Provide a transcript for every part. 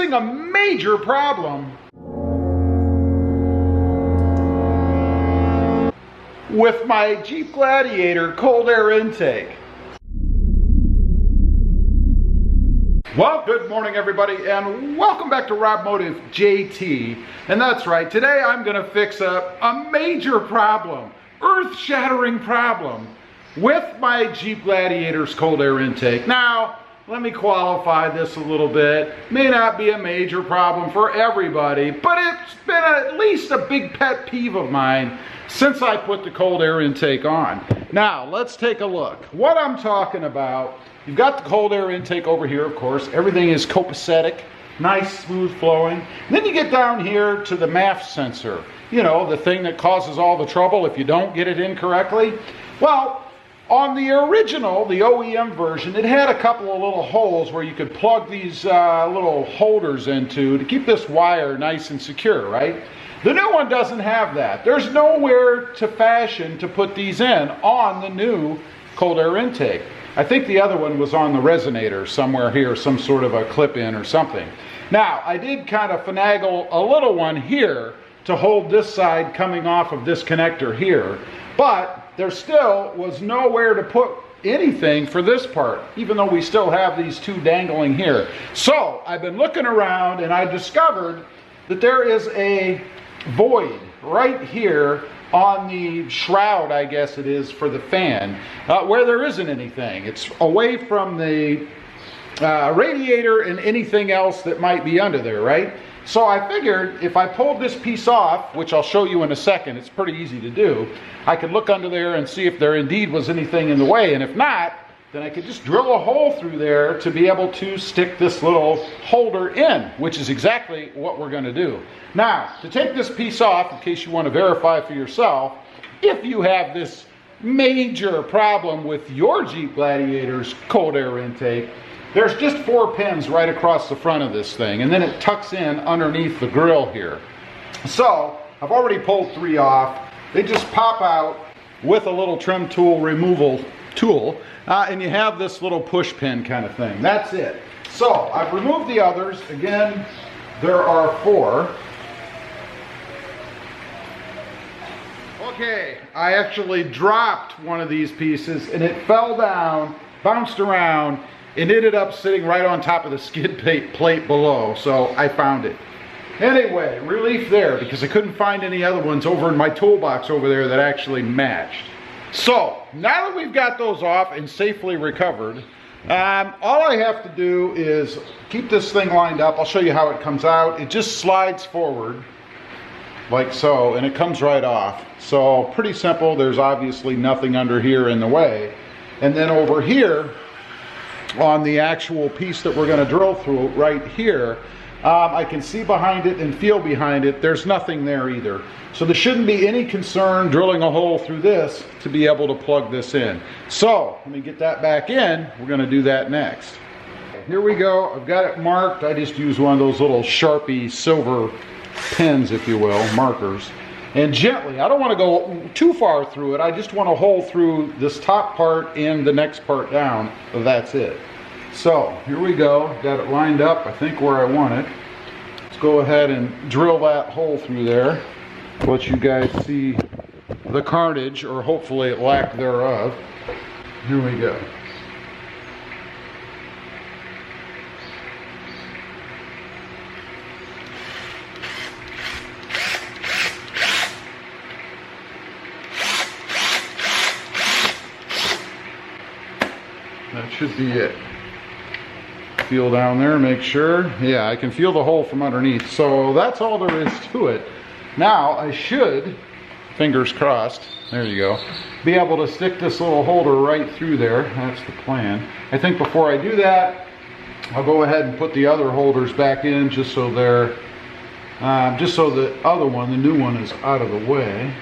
fixing a major problem with my Jeep Gladiator cold air intake. Well, good morning everybody, and welcome back to Robmotive JT. And that's right, today I'm going to fix a major problem, earth-shattering problem, with my Jeep Gladiator's cold air intake. Now, let me qualify this a little bit. May not be a major problem for everybody, but it's been at least a big pet peeve of mine since I put the cold air intake on. Now, let's take a look. What I'm talking about, you've got the cold air intake over here, of course. Everything is copacetic, nice, smooth flowing. And then you get down here to the MAF sensor. You know, the thing that causes all the trouble if you don't get it in correctly. Well, on the original, the OEM version, it had a couple of little holes where you could plug these little holders into to keep this wire nice and secure, right? The new one doesn't have that. There's nowhere to fashion to put these in on the new cold air intake. I think the other one was on the resonator somewhere here, some sort of a clip-in or something. Now, I did kind of finagle a little one here to hold this side coming off of this connector here, but there still was nowhere to put anything for this part, even though we still have these two dangling here. So I've been looking around and I discovered that there is a void right here on the shroud, I guess it is, for the fan, where there isn't anything. It's away from the radiator and anything else that might be under there, right? So I figured if I pulled this piece off, which I'll show you in a second, it's pretty easy to do, I could look under there and see if there indeed was anything in the way, and if not, then I could just drill a hole through there to be able to stick this little holder in, which is exactly what we're going to do. Now, to take this piece off, in case you want to verify for yourself, if you have this major problem with your Jeep Gladiator's cold air intake, there's just 4 pins right across the front of this thing, and then it tucks in underneath the grill here. So, I've already pulled 3 off. They just pop out with a little trim tool removal tool, and you have this little push pin kind of thing. That's it. So, I've removed the others. Again, there are 4. Okay, I actually dropped one of these pieces, and it fell down, bounced around, and ended up sitting right on top of the skid plate below, so I found it. Anyway, relief there, because I couldn't find any other ones over in my toolbox over there that actually matched. So, now that we've got those off and safely recovered, all I have to do is keep this thing lined up. I'll show you how it comes out. It just slides forward, like so, and it comes right off. So, pretty simple. There's obviously nothing under here in the way. And then over here, on the actual piece that we're going to drill through right here, I can see behind it and feel behind it. There's nothing there either. So there shouldn't be any concern drilling a hole through this to be able to plug this in. So let me get that back in. We're going to do that next. Here we go. I've got it marked. I just use one of those little Sharpie silver pins, if you will, markers. And gently, I don't want to go too far through it. I just want to hole through this top part and the next part down. That's it. So, here we go. Got it lined up, I think, where I want it. Let's go ahead and drill that hole through there. Let you guys see the carnage, or hopefully lack thereof. Here we go. That should be it. Feel down there, make sure. Yeah, I can feel the hole from underneath. So that's all there is to it. Now I should, fingers crossed, there you go, be able to stick this little holder right through there. That's the plan. I think before I do that, I'll go ahead and put the other holders back in just so they're, just so the other one, the new one, is out of the way.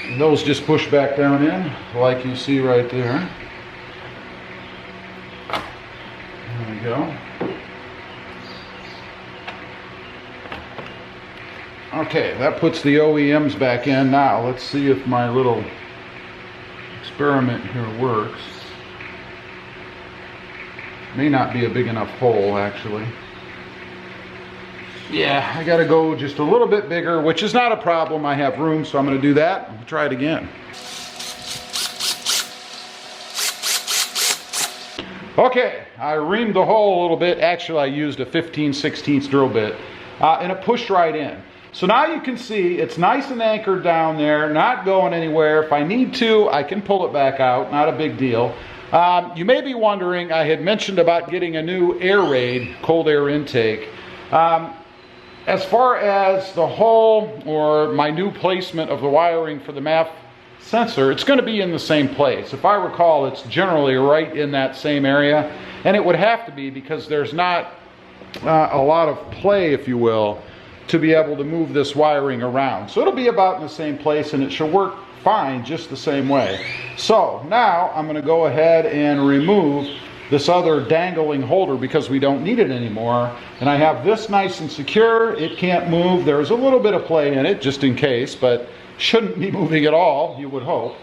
And those just push back down in, like you see right there. There we go. Okay, that puts the OEMs back in. Now, let's see if my little experiment here works. May not be a big enough hole, actually. Yeah, I gotta go just a little bit bigger, which is not a problem. I have room, so I'm gonna do that. I'll try it again. Okay, I reamed the hole a little bit. Actually, I used a 15/16 drill bit, and it pushed right in. So now you can see it's nice and anchored down there, not going anywhere. If I need to, I can pull it back out, not a big deal. You may be wondering, I had mentioned about getting a new air raid, cold air intake. As far as the hole or my new placement of the wiring for the MAF sensor, it's going to be in the same place. If I recall, it's generally right in that same area, and it would have to be because there's not a lot of play, if you will, to be able to move this wiring around. So it'll be about in the same place, and it should work fine just the same way. So now I'm going to go ahead and remove this other dangling holder because we don't need it anymore. And I have this nice and secure. It can't move. There's a little bit of play in it just in case, but shouldn't be moving at all, you would hope.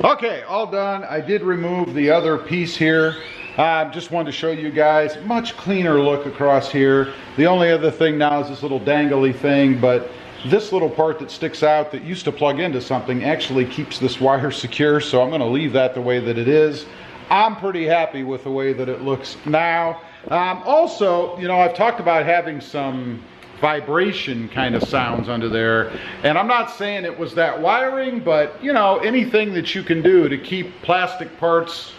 Okay, all done. I did remove the other piece here. Just wanted to show you guys, much cleaner look across here. The only other thing now is this little dangly thing, but this little part that sticks out that used to plug into something actually keeps this wire secure, so I'm going to leave that the way that it is. I'm pretty happy with the way that it looks now. Also, you know, I've talked about having some vibration kind of sounds under there, and I'm not saying it was that wiring, but you know, anything that you can do to keep plastic parts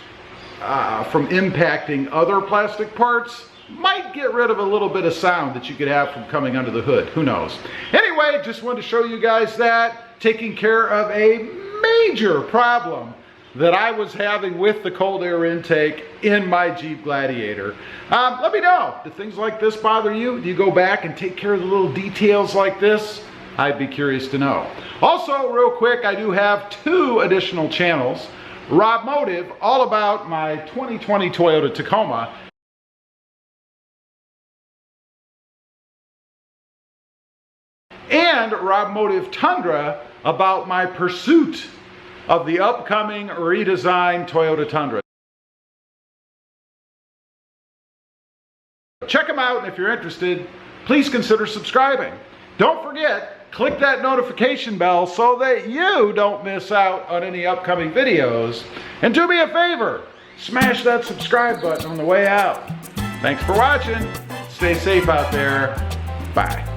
from impacting other plastic parts might get rid of a little bit of sound that you could have from coming under the hood. Who knows? Anyway, just wanted to show you guys that, taking care of a major problem that I was having with the cold air intake in my Jeep Gladiator. Let me know, do things like this bother you? Do you go back and take care of the little details like this? I'd be curious to know. Also, real quick, I do have 2 additional channels. Rob Motive, all about my 2020 Toyota Tacoma. And Rob Motive Tundra, about my pursuit of the upcoming redesigned Toyota Tundra. Check them out, and if you're interested, please consider subscribing. Don't forget, click that notification bell so that you don't miss out on any upcoming videos. And do me a favor, smash that subscribe button on the way out. Thanks for watching. Stay safe out there. Bye.